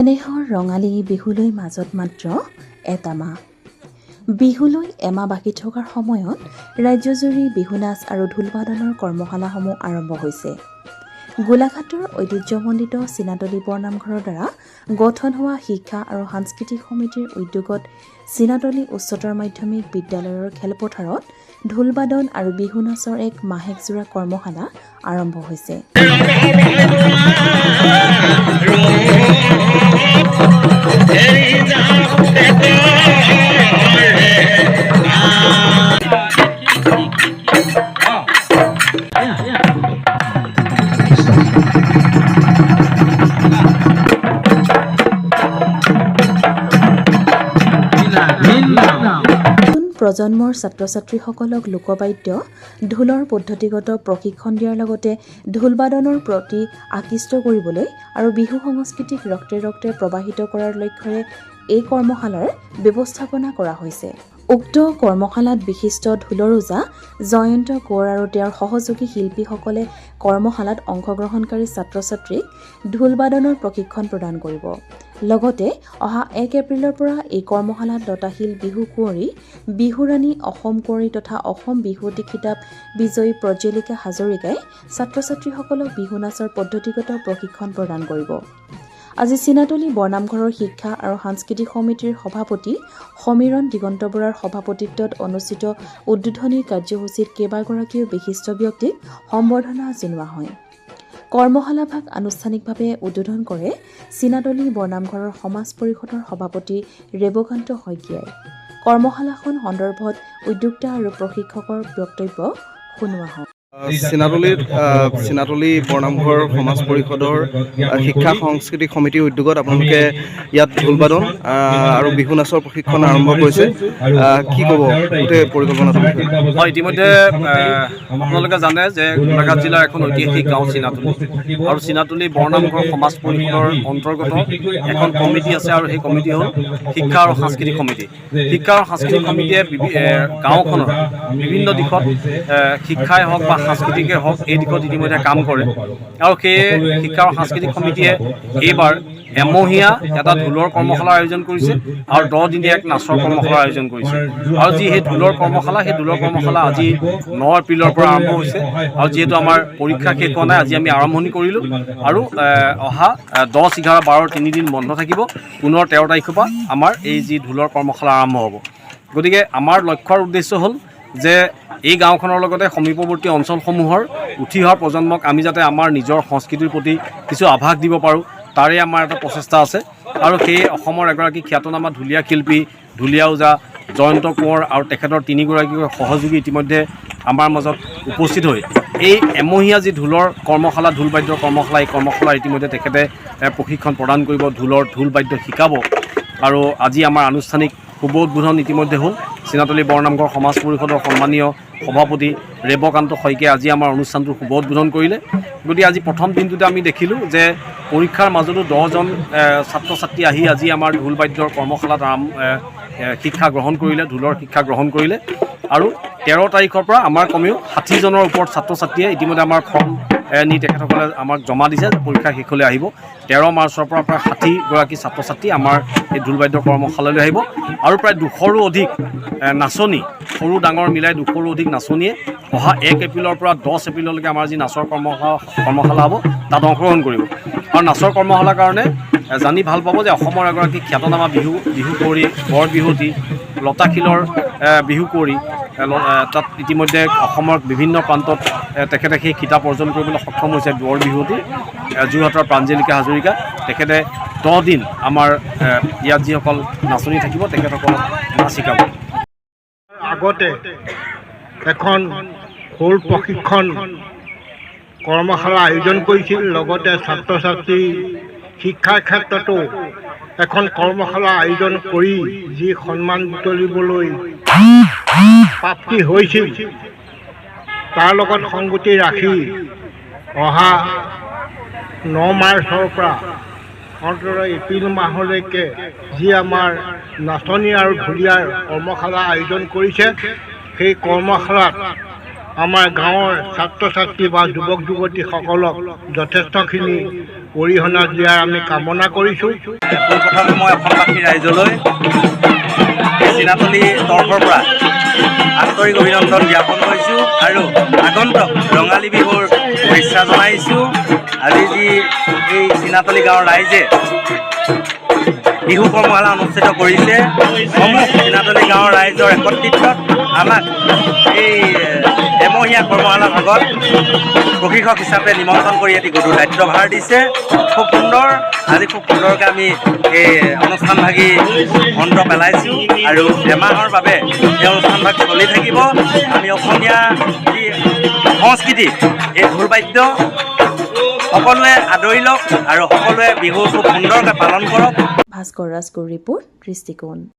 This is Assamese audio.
এনেহৰ ৰঙালী বিহুলৈ মাজত মাত্ৰ এটা মাহ। বিহুলৈ এমাহ বাকী থকাৰ সময়ত ৰাজ্যজুৰি বিহু নাচ আৰু ঢোল-বাদনৰ কৰ্মশালাসমূহ আৰম্ভ হৈছে। গোলাঘাটৰ ঐতিহ্যমণ্ডিত চীনাতলী বৰনামঘৰৰ দ্বাৰা গঠন হোৱা শিক্ষা আৰু সাংস্কৃতিক সমিতিৰ উদ্যোগত চীনাতলী উচ্চতৰ মাধ্যমিক বিদ্যালয়ৰ খেলপথাৰত ঢোল-বাদন আৰু বিহু নাচৰ এক মাহেকজোৰা কৰ্মশালা আৰম্ভ হৈছে। প্ৰজন্মৰ ছাত্ৰ-ছাত্ৰীসকলক লোকবাদ্য ঢোলৰ পদ্ধতিগত প্ৰশিক্ষণ দিয়াৰ লগতে ঢোল-বাদনৰ প্ৰতি আকৃষ্ট কৰিবলৈ আৰু বিহু সংস্কৃতিক ৰক্তে ৰক্তে প্ৰবাহিত কৰাৰ লক্ষ্যৰে এই কৰ্মশালাৰ ব্যৱস্থাপনা কৰা হৈছে। উক্ত কৰ্মশালাত বিশিষ্ট ঢোলৰোজা জয়ন্ত কোঁৱৰ আৰু তেওঁৰ সহযোগী শিল্পীসকলে কৰ্মশালাত অংশগ্ৰহণকাৰী ছাত্ৰ-ছাত্ৰীক ঢোল-বাদনৰ প্ৰশিক্ষণ প্ৰদান কৰিব। লগতে অহা 1 এপ্ৰিলৰ পৰা এই কৰ্মশালাত লতাশিল বিহু কুঁৱৰী, বিহুৰাণী অসম কুঁৱৰী তথা অসম বিহুৱতী খিতাপ বিজয়ী প্ৰজ্বলিকা হাজৰিকাই ছাত্ৰ-ছাত্ৰীসকলক বিহু নাচৰ পদ্ধতিগত প্ৰশিক্ষণ প্ৰদান কৰিব। আজি চীনাতলী বৰনামঘৰৰ শিক্ষা আৰু সাংস্কৃতিক সমিতিৰ সভাপতি সমীৰণ দিগন্ত বৰাৰ সভাপতিত্বত অনুষ্ঠিত উদ্বোধনী কাৰ্যসূচীত কেইবাগৰাকীও বিশিষ্ট ব্যক্তিক সম্বৰ্ধনা জনোৱা হয়। কৰ্মশালাভাগ আনুষ্ঠানিকভাৱে উদ্বোধন কৰে চীনাতলী বৰনামঘৰৰ সমাজ পৰিষদৰ সভাপতি ৰেবকান্ত শইকীয়াই। কৰ্মশালাখন সন্দৰ্ভত উদ্যোক্তা আৰু প্ৰশিক্ষকৰ বক্তব্য শুনোৱা হয়। চীনাতলী বৰনামঘৰ সমাজ পৰিষদৰ শিক্ষা সাংস্কৃতিক সমিতিৰ উদ্যোগত আপোনালোকে ইয়াত ঢোল-বাদন আৰু বিহু নাচৰ প্ৰশিক্ষণ আৰম্ভ কৰিছে। কি ক'ব গোটেই পৰিকল্পনাটো? হয়, ইতিমধ্যে আপোনালোকে জানে যে গোলাঘাট জিলাৰ এখন ঐতিহাসিক গাঁও চীনাতলী, আৰু চীনাতলী বৰনামঘৰ সমাজ পৰিষদৰ অন্তৰ্গত এখন কমিটি আছে, আৰু সেই কমিটি হ'ল শিক্ষা আৰু সাংস্কৃতিক সমিতি। শিক্ষা আৰু সাংস্কৃতিক সমিতিয়ে গাঁওখনৰ বিভিন্ন দিশত শিক্ষাই হওক বা সাংস্কৃতিকে হওক এই দিশত ইতিমধ্যে কাম কৰে, আৰু সেই শিক্ষা আৰু সাংস্কৃতিক সমিতিয়ে এইবাৰ এমহীয়া এটা ঢোলৰ কৰ্মশালাৰ আয়োজন কৰিছে আৰু 10 দিনীয়া এক নাচৰ কৰ্মশালাৰ আয়োজন কৰিছে। আৰু যি সেই ঢোলৰ কৰ্মশালা, সেই ঢোলৰ কৰ্মশালা আজি 9 এপ্ৰিলৰ পৰা আৰম্ভ হৈছে, আৰু যিহেতু আমাৰ পৰীক্ষা শেষ হোৱা নাই, আজি আমি আৰম্ভণি কৰিলোঁ, আৰু অহা 10, 11, 12 3 দিন বন্ধ থাকিব। পুনৰ 13 তাৰিখৰ পৰা আমাৰ এই যি ঢোলৰ কৰ্মশালা আৰম্ভ হ'ব। গতিকে আমাৰ লক্ষ্যৰ উদ্দেশ্য হ'ল যে এই গাঁওখনৰ লগতে সমীপৱৰ্তী অঞ্চলসমূহৰ উঠি অহা প্ৰজন্মক আমি যাতে আমাৰ নিজৰ সংস্কৃতিৰ প্ৰতি কিছু আভাস দিব পাৰোঁ, তাৰে আমাৰ এটা প্ৰচেষ্টা আছে। আৰু সেই অসমৰ এগৰাকী খ্যাতনামা ঢুলীয়া শিল্পী ঢুলীয়া ওজা জয়ন্ত কোঁৱৰ আৰু তেখেতৰ 3 গৰাকী সহযোগী ইতিমধ্যে আমাৰ মাজত উপস্থিত হৈ এই এমহীয়া যি ঢোলৰ কৰ্মশালা, ঢোল বাদ্যৰ কৰ্মশালা, এই কৰ্মশালাৰ ইতিমধ্যে তেখেতে প্ৰশিক্ষণ প্ৰদান কৰিব, ঢোল বাদ্য শিকাব। আৰু আজি আমাৰ আনুষ্ঠানিক শুভ উদ্বোধন ইতিমধ্যে হ'ল। চীনাতলী বৰনামঘৰ সমাজ পৰিষদৰ সন্মানীয় সভাপতি ৰেবকান্ত শইকীয়াই আজি আমাৰ অনুষ্ঠানটোৰ শুভ উদ্বোধন কৰিলে। গতিকে আজি প্ৰথম দিনটোতে আমি দেখিলোঁ যে পৰীক্ষাৰ মাজতো 10জন ছাত্ৰ-ছাত্ৰী আহি আজি আমাৰ ঢোল বাদ্যৰ কৰ্মশালাত শিক্ষা গ্ৰহণ কৰিলে, ঢোলৰ শিক্ষা গ্ৰহণ কৰিলে। আৰু 13 তাৰিখৰ পৰা আমাৰ কমেও 60জনৰ ওপৰত ছাত্ৰ-ছাত্ৰীয়ে ইতিমধ্যে আমাৰ ফৰ্ম নি তেখেতসকলে আমাক জমা দিছে যে পৰীক্ষা শেষলৈ আহিব। 13 মাৰ্চৰ পৰা প্ৰায় 60গৰাকী ছাত্ৰ-ছাত্ৰী আমাৰ এই ঢোল বাদ্যৰ কৰ্মশালালৈ আহিব, আৰু প্ৰায় 200ৰো অধিক নাচনী, সৰু ডাঙৰ মিলাই 200ৰো অধিক নাচনীয়ে অহা 1 এপ্ৰিলৰ পৰা 10 এপ্ৰিললৈকে আমাৰ যি নাচৰ কৰ্মশালা হ'ব তাত অংশগ্ৰহণ কৰিব। আৰু নাচৰ কৰ্মশালাৰ কাৰণে জানি ভাল পাব যে অসমৰ এগৰাকী খ্যাতনামা বিহু কুঁৱৰী, বৰ বিহুৱতী লতাশিলৰ বিহু কুঁৱৰী, তাত ইতিমধ্যে অসমৰ বিভিন্ন প্ৰান্তত তেখেতে সেই খিতাপ অৰ্জন কৰিবলৈ সক্ষম হৈছে। বৰ বিহুৱতী যোৰহাটৰ প্ৰাঞ্জলিকা হাজৰিকা, তেখেতে 10 দিন আমাৰ ইয়াত যিসকল নাচনী থাকিব তেখেতসকলক নাচ শিকাব। আগতে এখন খোল প্ৰশিক্ষণ কৰ্মশালা আয়োজন কৰিছিল, লগতে ছাত্ৰ-ছাত্ৰী শিক্ষাৰ ক্ষেত্ৰতো এখন কৰ্মশালা আয়োজন কৰি যি সন্মান বুটলিবলৈ প্ৰাপ্তি হৈছিল, তাৰ লগত সংগতি ৰাখি অহা 9 মাৰ্চৰ পৰা অন্ততঃ এপ্ৰিল মাহলৈকে যি আমাৰ নাচনী আৰু ঢুলীয়াৰ কৰ্মশালা আয়োজন কৰিছে, সেই কৰ্মশালাত আমাৰ গাঁৱৰ ছাত্ৰ ছাত্ৰী বা যুৱক যুৱতীসকলক যথেষ্টখিনি অৰিহণা দিয়াৰ আমি কামনা কৰিছোঁ। পোনপ্ৰথমে মই অসমবাসী ৰাইজলৈ চিনাতলী তৰফৰ পৰা আন্তৰিক অভিনন্দন জ্ঞাপন কৰিছোঁ আৰু আগন্তুক ৰঙালী বিহুৰ শুভেচ্ছা জনাইছোঁ। আজি যি এই চিনাতলী গাঁৱৰ ৰাইজে বিহু কৰ্মশালা অনুষ্ঠিত কৰিছে, সমূহ চিনাতলী গাঁৱৰ ৰাইজৰ একত্ৰিতত আমাক এই এমহীয়া কৰ্মশালাৰ ভাগত প্ৰশিক্ষক হিচাপে নিমন্ত্ৰণ কৰি এটি গধুৰ দায়িত্বভাৰ দিছে। খুব সুন্দৰ, আজি খুব সুন্দৰকৈ আমি এই অনুষ্ঠানভাগি অন্ত পেলাইছোঁ আৰু এমাহৰ বাবে এই অনুষ্ঠানভাগ চলি থাকিব। আমি অসমীয়া যি সংস্কৃতি, এই ঢোল বাদ্য সকলোৱে আদৰি লওক আৰু সকলোৱে বিহু খুব সুন্দৰকৈ পালন কৰক। ভাস্কৰ ৰাজগুৰ ৰিপোৰ্ট, দৃষ্টিকোণ।